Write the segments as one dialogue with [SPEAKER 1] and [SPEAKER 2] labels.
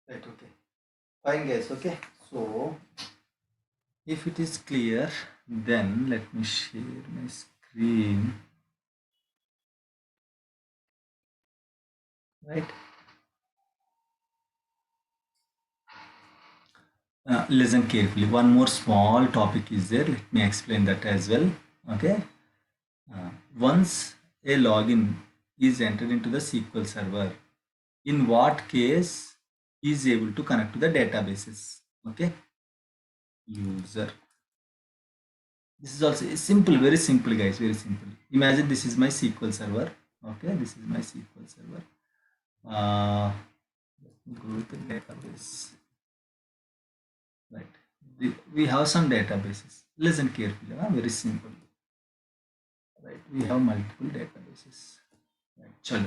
[SPEAKER 1] Right, okay. Fine guys, okay. So if it is clear, then let me share my screen. Right. Listen carefully. One more small topic is there. Let me explain that as well. Okay. Once a login is entered into the SQL server, in what case is able to connect to the databases? Okay. User. This is also simple, very simple, guys. Very simple. Imagine this is my SQL server. Okay. This is my SQL server. Let me go with the database. Right. We have some databases. Listen carefully. Very simple. Right. We have multiple databases. Right. Chalo.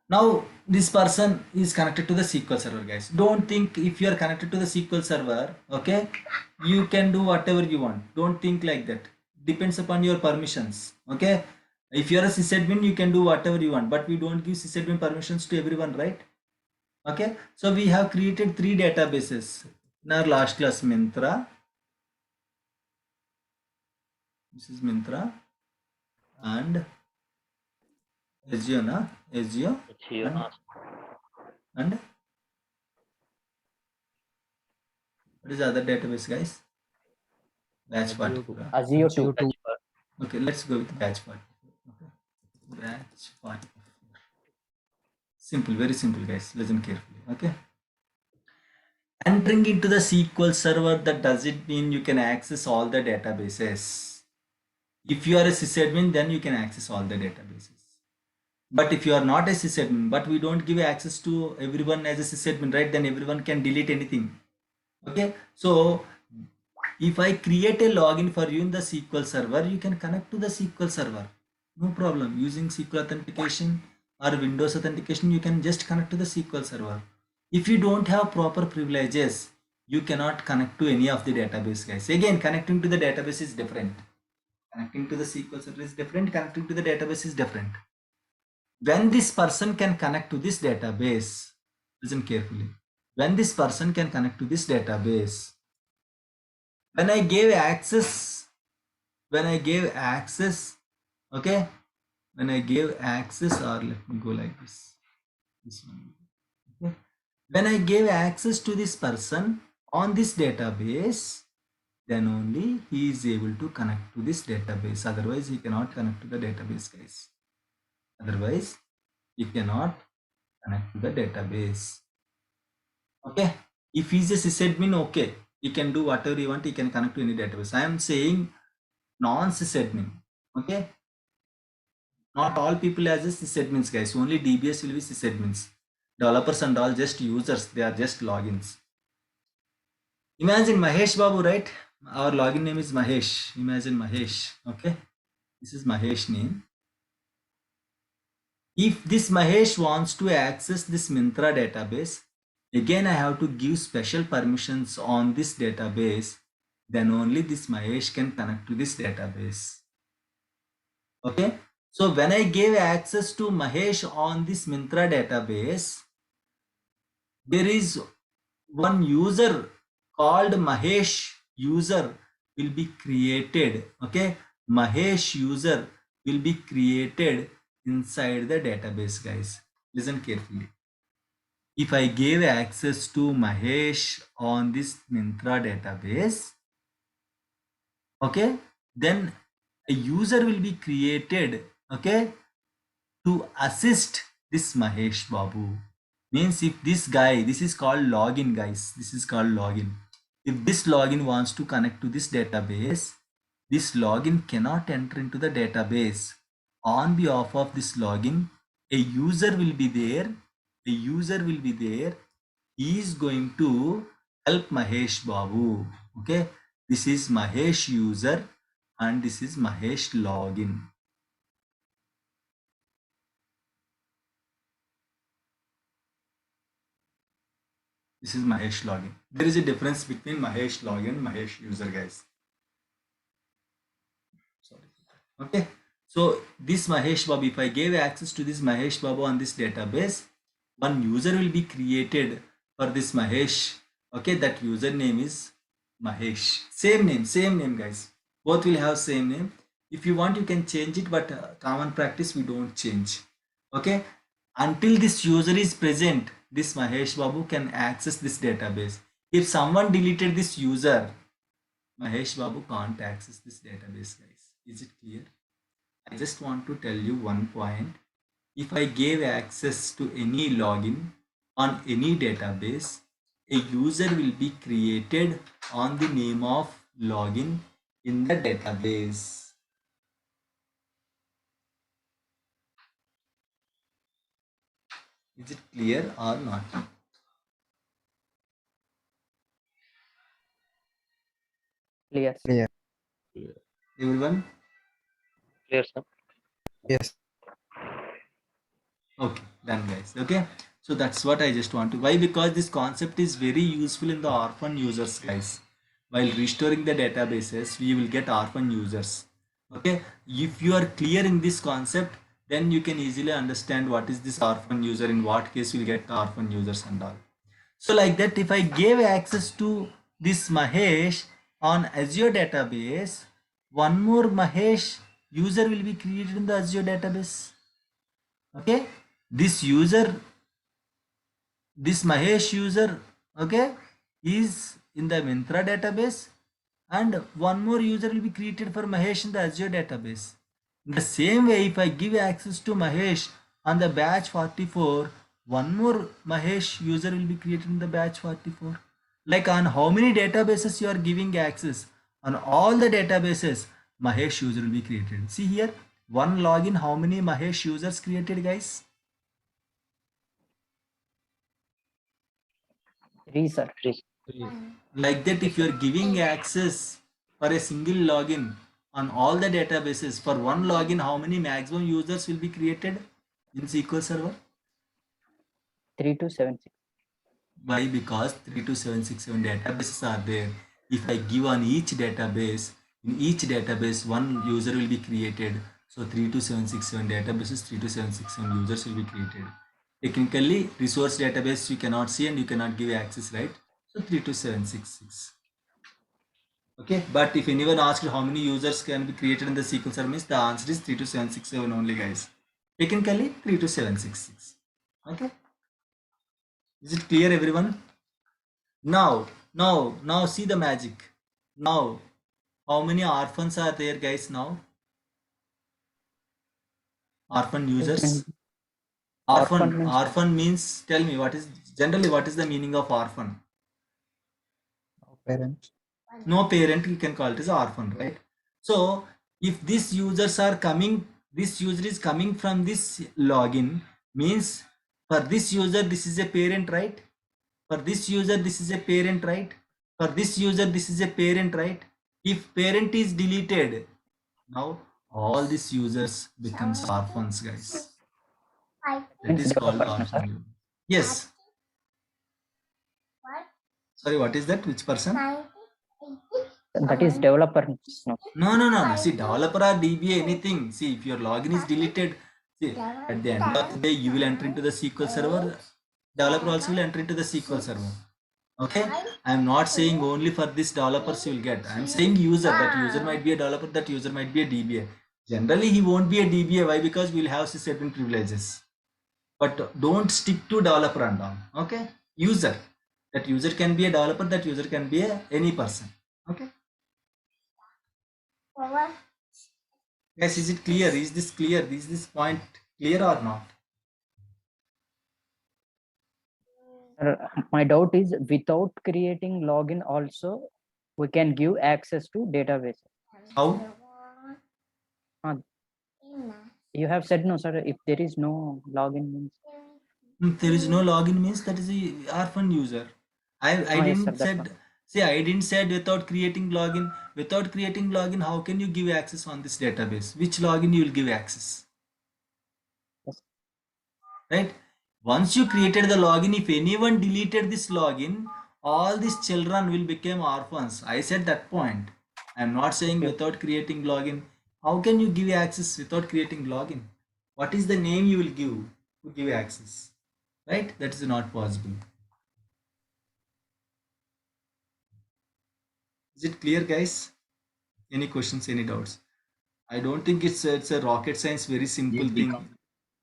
[SPEAKER 1] Now this person is connected to the SQL server, guys. Don't think if you are connected to the SQL server, okay, you can do whatever you want. Don't think like that. Depends upon your permissions. Okay. If you are a sysadmin, you can do whatever you want, but we don't give sysadmin permissions to everyone, right? Okay. So we have created 3 databases in our last class. Mintra. This is Mintra and Azure, na? Azure and what is the other database, guys? Batch party.
[SPEAKER 2] Azure 2.
[SPEAKER 1] Okay, let's go with batch party. Okay. Batch party. Simple, very simple, guys. Listen carefully. Okay. Entering into the SQL server, that doesn't mean you can access all the databases. If you are a sysadmin, then you can access all the databases. But if you are not a sysadmin, but we don't give access to everyone as a sysadmin, right? Then everyone can delete anything. Okay. So if I create a login for you in the SQL server, you can connect to the SQL server. No problem. Using SQL authentication or Windows authentication, you can just connect to the SQL server. If you don't have proper privileges, you cannot connect to any of the database, guys. Again, connecting to the database is different. Connecting to the SQL server is different. Connecting to the database is different. When this person can connect to this database, listen carefully. When this person can connect to this database, when I gave access, okay, when I gave access, or let me go like this one, okay. When I gave access to this person on this database, then only he is able to connect to this database. Otherwise, he cannot connect to the database, guys. Otherwise, he cannot connect to the database. Okay. If he's a sysadmin, okay, he can do whatever he want. He can connect to any database. I am saying non-sysadmin. Okay. Not all people as a sysadmins, guys. Only DBS will be sysadmins. Developers and all just users. They are just logins. Imagine Mahesh Babu, right? Our login name is Mahesh. Imagine Mahesh. Okay. This is Mahesh name. If this Mahesh wants to access this Mintra database, again I have to give special permissions on this database. Then only this Mahesh can connect to this database. Okay. So when I gave access to Mahesh on this Mintra database, there is one user called Mahesh user will be created. Okay. Mahesh user will be created inside the database, guys. Listen carefully. If I gave access to Mahesh on this Mintra database, okay, then a user will be created, okay, to assist this Mahesh Babu. Means if this guy, this is called login, guys. This is called login. If this login wants to connect to this database, this login cannot enter into the database. On behalf of this login, a user will be there. A user will be there. He is going to help Mahesh Babu. Okay. This is Mahesh user and this is Mahesh login. This is Mahesh login. There is a difference between Mahesh login and Mahesh user, guys. Sorry. Okay. So this Mahesh Babu, if I gave access to this Mahesh Babu on this database, one user will be created for this Mahesh. Okay, that username is Mahesh. Same name, guys. Both will have same name. If you want, you can change it, but common practice we don't change. Okay, until this user is present, this Mahesh Babu can access this database. If someone deleted this user, Mahesh Babu can't access this database, guys. Is it clear? I just want to tell you one point. If I gave access to any login on any database, a user will be created on the name of login in the database. Is it clear or not?
[SPEAKER 2] Clear.
[SPEAKER 3] Clear.
[SPEAKER 1] Everyone?
[SPEAKER 2] Clear, sir.
[SPEAKER 3] Yes.
[SPEAKER 1] Okay, done, guys. Okay, so that's what I just want to. Why? Because this concept is very useful in the orphan users, guys. While restoring the databases, we will get orphan users. Okay, if you are clear in this concept, then you can easily understand what is this orphan user, in what case we'll get the orphan users and all. So like that, if I gave access to this Mahesh on Azure database, one more Mahesh user will be created in the Azure database. Okay, this user, this Mahesh user, okay, is in the Myntra database, and one more user will be created for Mahesh in the Azure database. In the same way, if I give access to Mahesh on the batch 44, one more Mahesh user will be created in the batch 44. Like, on how many databases you are giving access? On all the databases, Mahesh user will be created. See here, one login, how many Mahesh users created, guys?
[SPEAKER 2] 3, sir. 3.
[SPEAKER 1] Like that, if you are giving access for a single login on all the databases, for one login, how many maximum users will be created in SQL Server?
[SPEAKER 2] 3276.
[SPEAKER 1] Why? Because 32767 databases are there. If I give on each database, in each database, one user will be created. So 32767 databases, 32767 users will be created. Technically, resource database you cannot see and you cannot give access, right? So 32766. Okay, but if anyone asked how many users can be created in the SQL Server, the answer is 32767 only, guys. Technically 32766. Okay, is it clear, everyone? Now see the magic. Now, how many orphans are there, guys? Now, orphan users.
[SPEAKER 2] Orphan means
[SPEAKER 1] Orphan means, tell me, what is generally, what is the meaning of orphan?
[SPEAKER 3] Parents.
[SPEAKER 1] No parent, you can call it as orphan, right? So if these users are coming, this user is coming from this login, means for this user this is a parent, right? For this user this is a parent, right? For this user this is a parent, right? If parent is deleted, now all these users becomes orphans, guys. That
[SPEAKER 2] means
[SPEAKER 1] is called
[SPEAKER 2] developers, no, sir.
[SPEAKER 1] orphan. Yes. Sorry, what is that? Which person?
[SPEAKER 2] That is developer. No.
[SPEAKER 1] No. See, developer or DBA, anything. See, if your login is deleted, see, at the end of the day, you will enter into the SQL server. Developer also will enter into the SQL server. Okay, I am not saying only for this developers you will get. I am saying user. That user might be a developer. That user might be a DBA. Generally, he won't be a DBA. Why? Because we will have certain privileges. But don't stick to developer and all. Okay, user. That user can be a developer. That user can be any person. Okay. Yes, is it clear? Is this clear? Is this point clear or not?
[SPEAKER 2] My doubt is, without creating login also, we can give access to database.
[SPEAKER 1] How?
[SPEAKER 2] You have said no, sir. If there is no login means.
[SPEAKER 1] If there is no login means that is a orphan user. I
[SPEAKER 2] Yes, sir,
[SPEAKER 1] didn't said, see, I didn't said without creating login. Without creating login, how can you give access on this database? Which login you will give access?
[SPEAKER 2] Yes.
[SPEAKER 1] Right? Once you created the login, if anyone deleted this login, all these children will become orphans. I said that point. I am not saying without creating login. How can you give access without creating login? What is the name you will give to give access? Right? That is not possible. Is it clear, guys? Any questions, any doubts? I don't think it's a rocket science, very simple
[SPEAKER 3] Yes,
[SPEAKER 1] thing.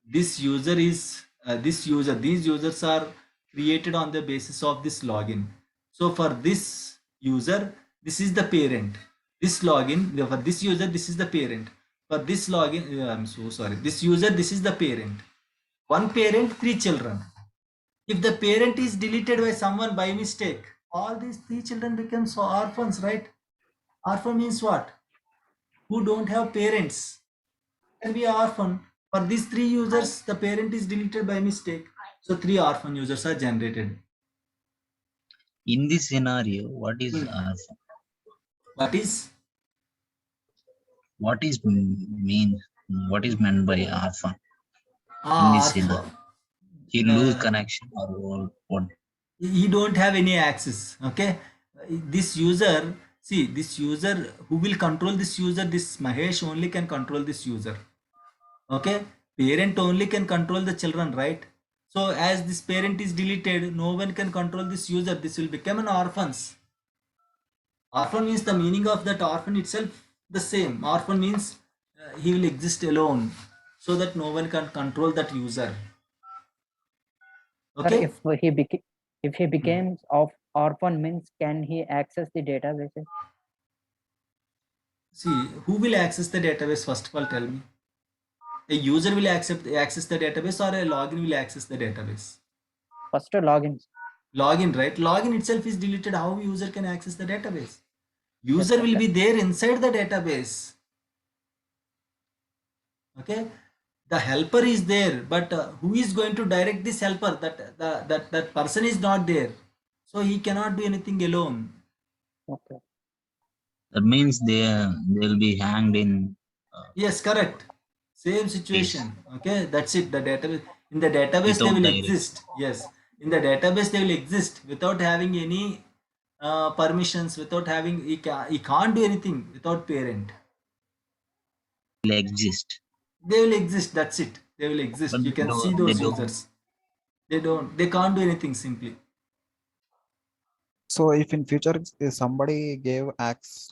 [SPEAKER 1] This user is these users are created on the basis of this login. So for this user, this is the parent. This login, for this user, this is the parent. For this login, I'm so sorry. This user, this is the parent. One parent, three children. If the parent is deleted by someone by mistake, all these three children become so orphans, right? Orphan means what? Who don't have parents can be orphan. For these three users, the parent is deleted by mistake. So three orphan users are generated.
[SPEAKER 3] in this scenario, what is
[SPEAKER 1] Hmm. What is
[SPEAKER 3] what is mean what is meant by orphan in this
[SPEAKER 1] orphan?
[SPEAKER 3] scenario? He lose
[SPEAKER 1] Uh,
[SPEAKER 3] connection or what?
[SPEAKER 1] he don't have any access. Okay, this user. See, this user who will control this user. This Mahesh only can control this user. Okay, parent only can control the children, right? So as this parent is deleted, no one can control this user. This will become an orphans. Orphan means the meaning of that orphan itself the same. Orphan means he will exist alone, so that no one can control that user.
[SPEAKER 2] Sir,
[SPEAKER 1] Okay.
[SPEAKER 2] if he
[SPEAKER 1] Hmm.
[SPEAKER 2] becomes of orphan means can he access the databases?
[SPEAKER 1] See, who will access the database? First of all, tell me. A user will access the database, or a login will access the database?
[SPEAKER 2] First logins.
[SPEAKER 1] Login, right? Login itself is deleted. How user can access the database?
[SPEAKER 2] Yes,
[SPEAKER 1] User
[SPEAKER 2] sir.
[SPEAKER 1] will be there inside the database. Okay, the helper is there, but who is going to direct this helper? That person is not there, so he cannot do anything alone.
[SPEAKER 2] Okay.
[SPEAKER 3] That means they'll be hanged in
[SPEAKER 1] Yes, correct. Same
[SPEAKER 3] case
[SPEAKER 1] situation. Okay, that's it. The database, in the database they
[SPEAKER 3] without
[SPEAKER 1] will
[SPEAKER 3] direct.
[SPEAKER 1] exist. Yes, in the database they will exist without having any permissions, without having he can't do anything without parent.
[SPEAKER 3] Will exist,
[SPEAKER 1] They will exist. That's it. They will
[SPEAKER 3] but
[SPEAKER 1] exist. You can see
[SPEAKER 3] they
[SPEAKER 1] those
[SPEAKER 3] don't.
[SPEAKER 1] users. They don't. They can't do anything simply.
[SPEAKER 4] So if in future somebody gave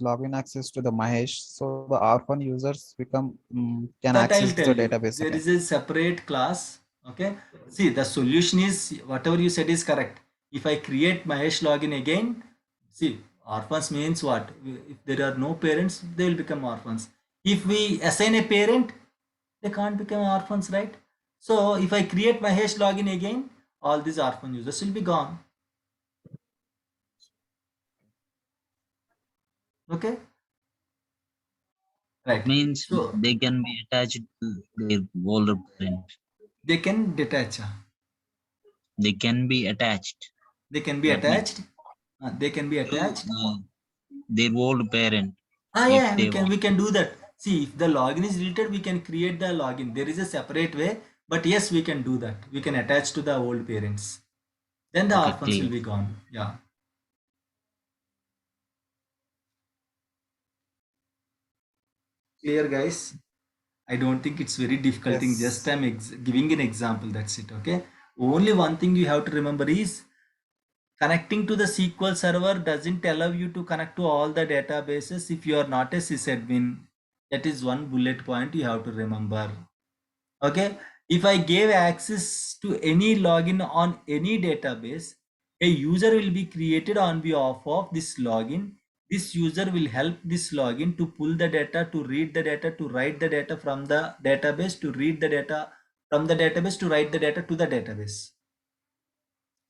[SPEAKER 4] login access to the Mahesh, so the orphan users become can
[SPEAKER 1] That
[SPEAKER 4] access
[SPEAKER 1] I'll
[SPEAKER 4] the
[SPEAKER 1] tell you.
[SPEAKER 4] database
[SPEAKER 1] There
[SPEAKER 4] again.
[SPEAKER 1] is a separate class. Okay. See, the solution is whatever you said is correct. If I create Mahesh login again, see, orphans means what? If there are no parents, they will become orphans. If we assign a parent, they can't become orphans, right? So if I create Mahesh login again, all these orphan users will be gone. Okay. Right.
[SPEAKER 3] Means
[SPEAKER 1] So
[SPEAKER 3] they can be attached to their older parent.
[SPEAKER 1] they can detach.
[SPEAKER 3] They can be attached.
[SPEAKER 1] They can be
[SPEAKER 3] That means
[SPEAKER 1] attached. They can be
[SPEAKER 3] to
[SPEAKER 1] attached.
[SPEAKER 3] their old parent if
[SPEAKER 1] Yeah,
[SPEAKER 3] they want.
[SPEAKER 1] we can do that. See, if the login is deleted, we can create the login. There is a separate way, but yes, we can do that. We can attach to the old parents. Then the
[SPEAKER 3] Okay,
[SPEAKER 1] orphans will
[SPEAKER 3] clear.
[SPEAKER 1] be gone. Yeah. Clear, guys? I don't think it's very difficult thing. Just
[SPEAKER 4] Yes.
[SPEAKER 1] I'm giving an example. That's it. Okay. Only one thing you have to remember is connecting to the SQL server doesn't allow you to connect to all the databases if you are not a sysadmin. That is one bullet point you have to remember. Okay, if I gave access to any login on any database, a user will be created on behalf of this login. This user will help this login to pull the data, to read the data, to write the data from the database, to read the data from the database, to write the data to the database.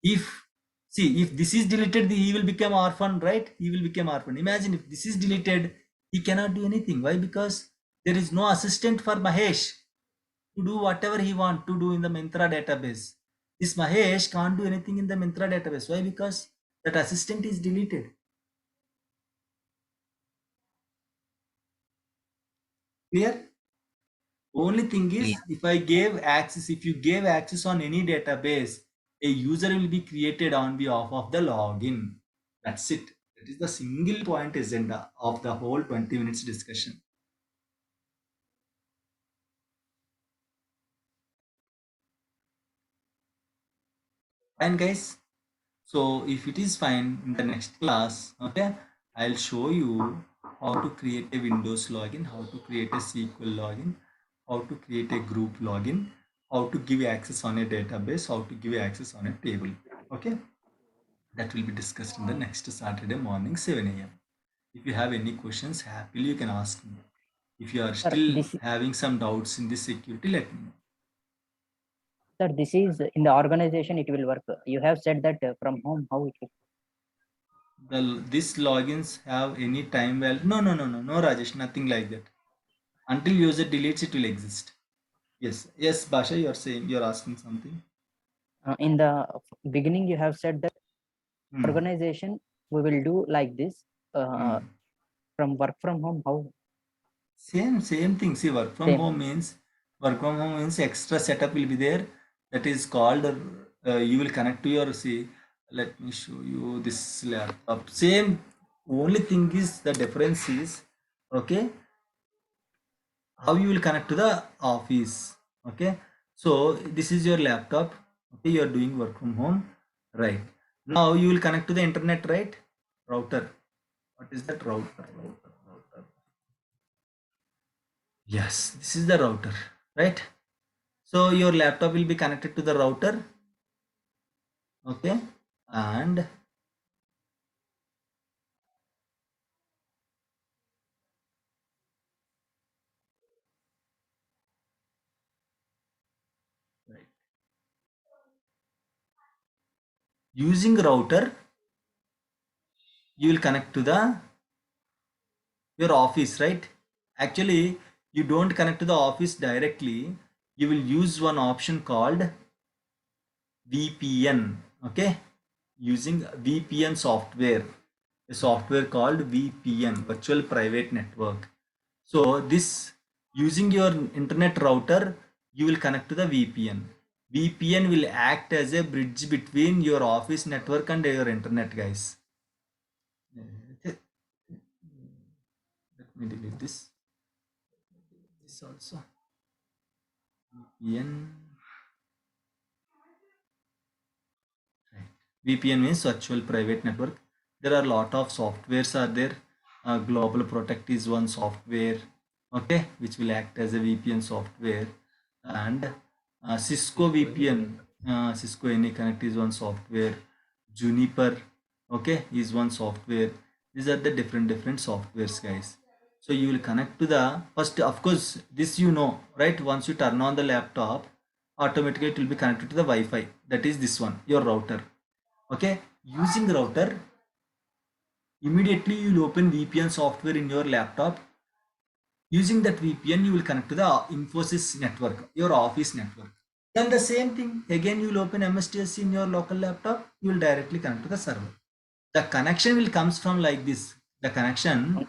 [SPEAKER 1] If see, if this is deleted, he will become orphan, right? He will become orphan. Imagine if this is deleted, he cannot do anything. Why? Because there is no assistant for Mahesh to do whatever he want to do in the Myntra database. This Mahesh can't do anything in the Myntra database. Why? Because that assistant is deleted. Clear? Only thing
[SPEAKER 3] Clear.
[SPEAKER 1] is, if I gave access, if you gave access on any database, a user will be created on behalf of the login. That's it. That is the single point agenda of the whole 20 minutes discussion. Fine, guys. So if it is fine in the next class, okay, I'll show you how to create a Windows login, how to create a SQL login, how to create a group login, how to give access on a database, how to give access on a table. Okay, that will be discussed in the next Saturday morning 7 a.m. If you have any questions, happily you can ask me. If you are
[SPEAKER 2] Sir,
[SPEAKER 1] still
[SPEAKER 2] this
[SPEAKER 1] having some doubts in this security, let me know.
[SPEAKER 2] sir, this is in the organization it will work. You have said that from home how it will.
[SPEAKER 1] These logins have any time value? No, Rajesh, nothing like that. Until user deletes, it will exist. Yes, Basha, you're asking something.
[SPEAKER 2] In the beginning, you have said that
[SPEAKER 1] Hmm.
[SPEAKER 2] organization we will do like this.
[SPEAKER 1] Hmm.
[SPEAKER 2] From work from home, how?
[SPEAKER 1] Same thing. See,
[SPEAKER 2] Same.
[SPEAKER 1] work from home means extra setup will be there. That is called. You will connect to your see. Let me show you this laptop. Same. Only thing is the difference is okay. How you will connect to the office. Okay. So this is your laptop. Okay, you are doing work from home. Right. Now you will connect to the internet. Right. Router. What is that router? Yes, this is the router, right? So your laptop will be connected to the router, okay? And right. Using router, you will connect to the your office, right? Actually, you don't connect to the office directly. You will use one option called VPN, okay? Using VPN software, a software called VPN, Virtual Private Network. So this using your internet router, you will connect to the VPN. VPN will act as a bridge between your office network and your internet, guys. Okay. Let me delete this. This also. VPN. Right. VPN means virtual private network. There are a lot of softwares are there. Global Protect is one software, okay, which will act as a VPN software, and Cisco VPN, Cisco AnyConnect is one software. Juniper, okay, is one software. These are the different softwares, guys. So you will connect to the first, of course, this you know, right? Once you turn on the laptop, automatically it will be connected to the Wi-Fi. That is this one, your router. Okay, using router, immediately you will open VPN software in your laptop. Using that VPN, you will connect to the Infosys network, your office network. Then the same thing, again you will open MSTSC in your local laptop, you will directly connect to the server. The connection will comes from like this. The connection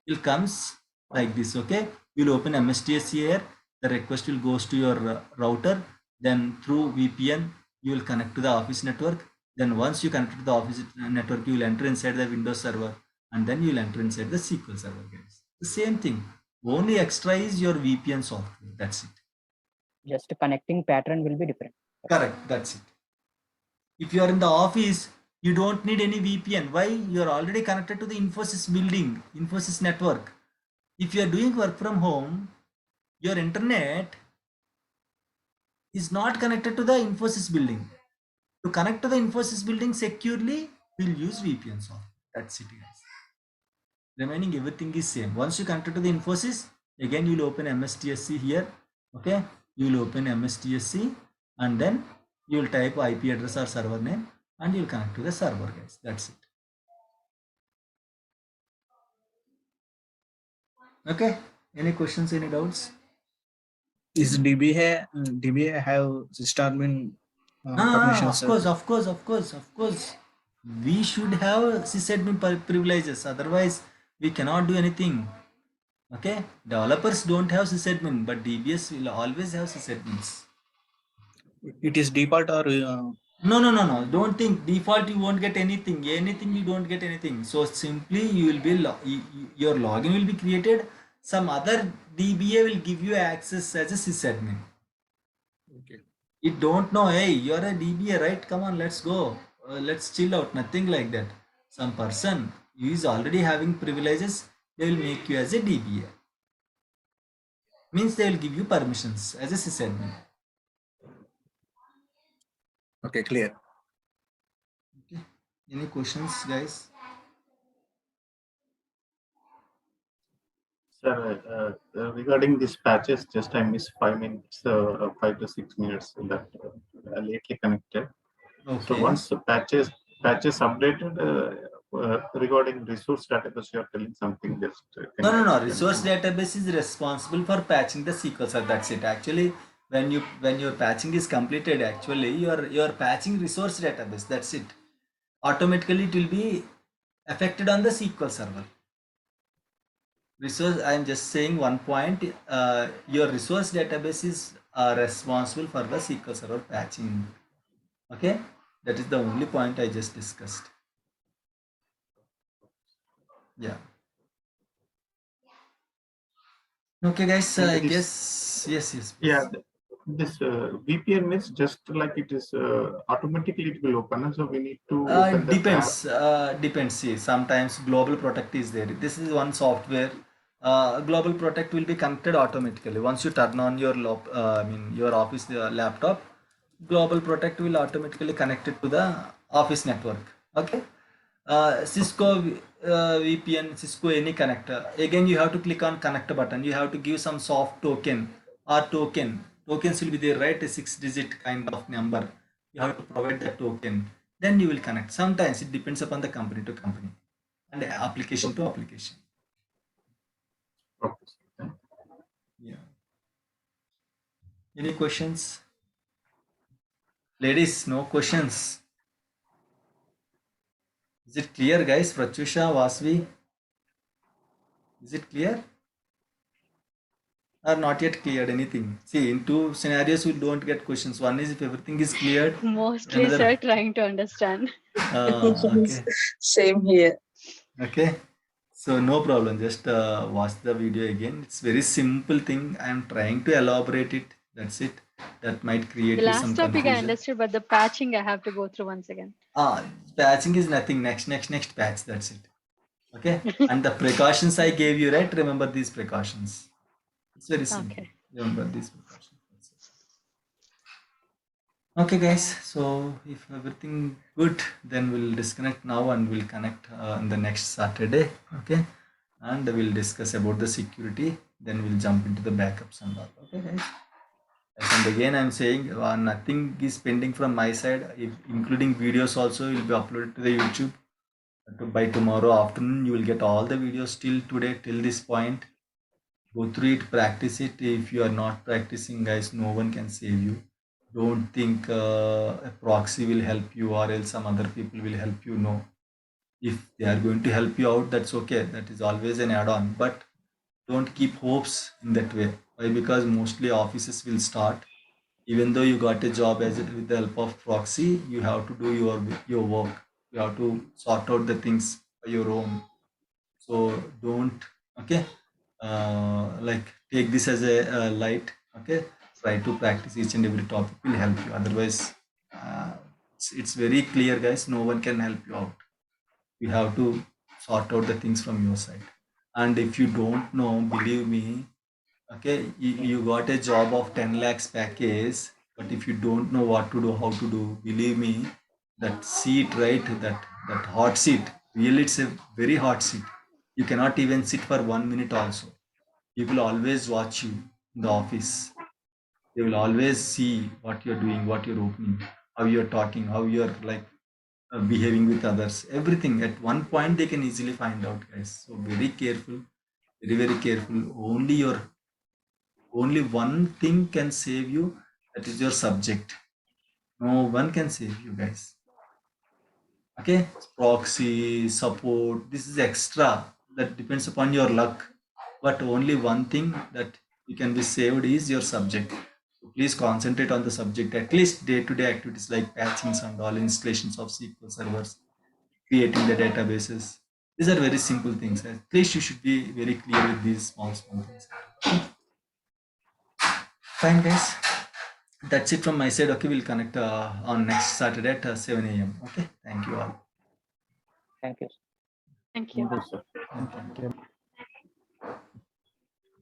[SPEAKER 1] will comes like this, okay? You will open MSTSC here, the request will goes to your router, then through VPN, you will connect to the office network. Then once you connect to the office network, you will enter inside the Windows server, and then you will enter inside the SQL server, guys. The same thing. Only extra is your VPN software. That's it.
[SPEAKER 2] Just connecting pattern will be different.
[SPEAKER 1] Correct. That's it. If you are in the office, you don't need any VPN. Why? You are already connected to the Infosys building, Infosys network. If you are doing work from home, your internet is not connected to the Infosys building. To connect to the Infosys building securely, we'll use VPN software. That's it, guys. Remaining everything is same. Once you connect to the Infosys, again you will open MSTSC here. Okay, you will open MSTSC and then you will type IP address or server name and you will connect to the server, guys. That's it. Okay. Any questions? Any doubts?
[SPEAKER 5] Is DBA have sysadmin permissions?
[SPEAKER 1] Of course. We should have sysadmin privileges. Otherwise, we cannot do anything. Okay. Developers don't have sysadmin, but DBS will always have sysadmins.
[SPEAKER 5] It is default or
[SPEAKER 1] No. Don't think default you won't get anything. Anything you don't get anything. So simply you will be your login will be created. Some other DBA will give you access as a sysadmin.
[SPEAKER 5] okay.
[SPEAKER 1] You don't know, hey, you're a DBA, right? Come on, let's go. Let's chill out. Nothing like that. Some person is already having privileges, they will make you as a DBA. Means they will give you permissions as a sysadmin.
[SPEAKER 5] Okay, clear.
[SPEAKER 1] Okay. Any questions, guys?
[SPEAKER 6] Sir, regarding these patches, just I missed 5 minutes, 5 to 6 minutes that lately connected. So
[SPEAKER 1] Okay.
[SPEAKER 6] once the patches updated regarding resource database, you are telling something. Just can you
[SPEAKER 1] No.
[SPEAKER 6] explain
[SPEAKER 1] Resource
[SPEAKER 6] more?
[SPEAKER 1] database is responsible for patching the SQL server. That's it. Actually, when your patching is completed, actually you're patching resource database. That's it. Automatically it will be affected on the SQL server. Resource. I am just saying one point. Your resource database is responsible for the SQL server patching. Okay, that is the only point I just discussed. Yeah. Okay, guys.
[SPEAKER 6] And
[SPEAKER 1] I
[SPEAKER 6] this,
[SPEAKER 1] guess yes. Please.
[SPEAKER 6] yeah, this VPN means just like it is automatically it will open. So we need to open that app.
[SPEAKER 1] Depends. See, sometimes Global Protect is there. This is one software. Global Protect will be connected automatically once you turn on your your office laptop. Global Protect will automatically connect it to the office network. Okay. Cisco VPN, Cisco any connector. Again, you have to click on connect button. You have to give some soft token or token. Tokens will be there, right? A 6-digit kind of number. You have to provide the token. Then you will connect. Sometimes it depends upon the company to company and application to application.
[SPEAKER 6] Okay. Thank
[SPEAKER 1] Yeah. Any questions? Ladies, no questions. Is it clear, guys? Pratyusha, Vasvi, is it clear? Or not yet cleared anything? See, in two scenarios, we don't get questions. One is if everything is cleared.
[SPEAKER 7] Mostly,
[SPEAKER 1] Another.
[SPEAKER 7] sir, trying to understand.
[SPEAKER 1] Okay.
[SPEAKER 8] Same here.
[SPEAKER 1] Okay. So no problem. Just watch the video again. It's very simple thing. I am trying to elaborate it. That's it. That might create
[SPEAKER 7] The
[SPEAKER 1] you
[SPEAKER 7] last
[SPEAKER 1] some
[SPEAKER 7] topic I
[SPEAKER 1] confusion.
[SPEAKER 7] understood, but the patching I have to go through once again.
[SPEAKER 1] Patching is nothing. Next patch. That's it. Okay. And the precautions I gave you, right? Remember these precautions. It's very simple.
[SPEAKER 7] Okay.
[SPEAKER 1] Remember these precautions. That's it. Okay, guys. So if everything good, then we'll disconnect now and we'll connect on the next Saturday. Okay, and we'll discuss about the security. Then we'll jump into the backups and all. Okay, guys. Yes, and again, I'm saying nothing is pending from my side, including videos also will be uploaded to the YouTube. By tomorrow afternoon, you will get all the videos till today, till this point. Go through it, practice it. If you are not practicing, guys, no one can save you. Don't think a proxy will help you or else some other people will help you. No, if they are going to help you out, that's okay. That is always an add-on, but don't keep hopes in that way. Why? Because mostly offices will start. Even though you got a job as with the help of proxy, you have to do your work. You have to sort out the things by your own. So don't, okay, like take this as a light. Okay, try to practice each and every topic will help you. Otherwise, it's very clear, guys. No one can help you out. You have to sort out the things from your side. And if you don't know, believe me, okay, you got a job of 10 lakhs package, but if you don't know what to do, how to do, believe me, that seat, right, that hot seat, really it's a very hot seat. You cannot even sit for 1 minute also. People always watch you in the office. They will always see what you're doing, what you're opening, how you're talking, how you're like behaving with others. Everything at one point they can easily find out, guys. So very careful, very careful. Only one thing can save you, that is your subject. No one can save you, guys. Okay, proxy support, this is extra, that depends upon your luck, but only one thing that you can be saved is your subject. So please concentrate on the subject, at least day-to-day activities like patchings and all, installations of SQL servers, creating the databases. These are very simple things. At least you should be very clear with these small things. Fine, guys. That's it from my side. Okay, we'll connect on next Saturday at 7 a.m. Okay, thank you all.
[SPEAKER 2] Thank you.
[SPEAKER 7] Thank you.
[SPEAKER 6] Thank you, sir.
[SPEAKER 4] Thank you.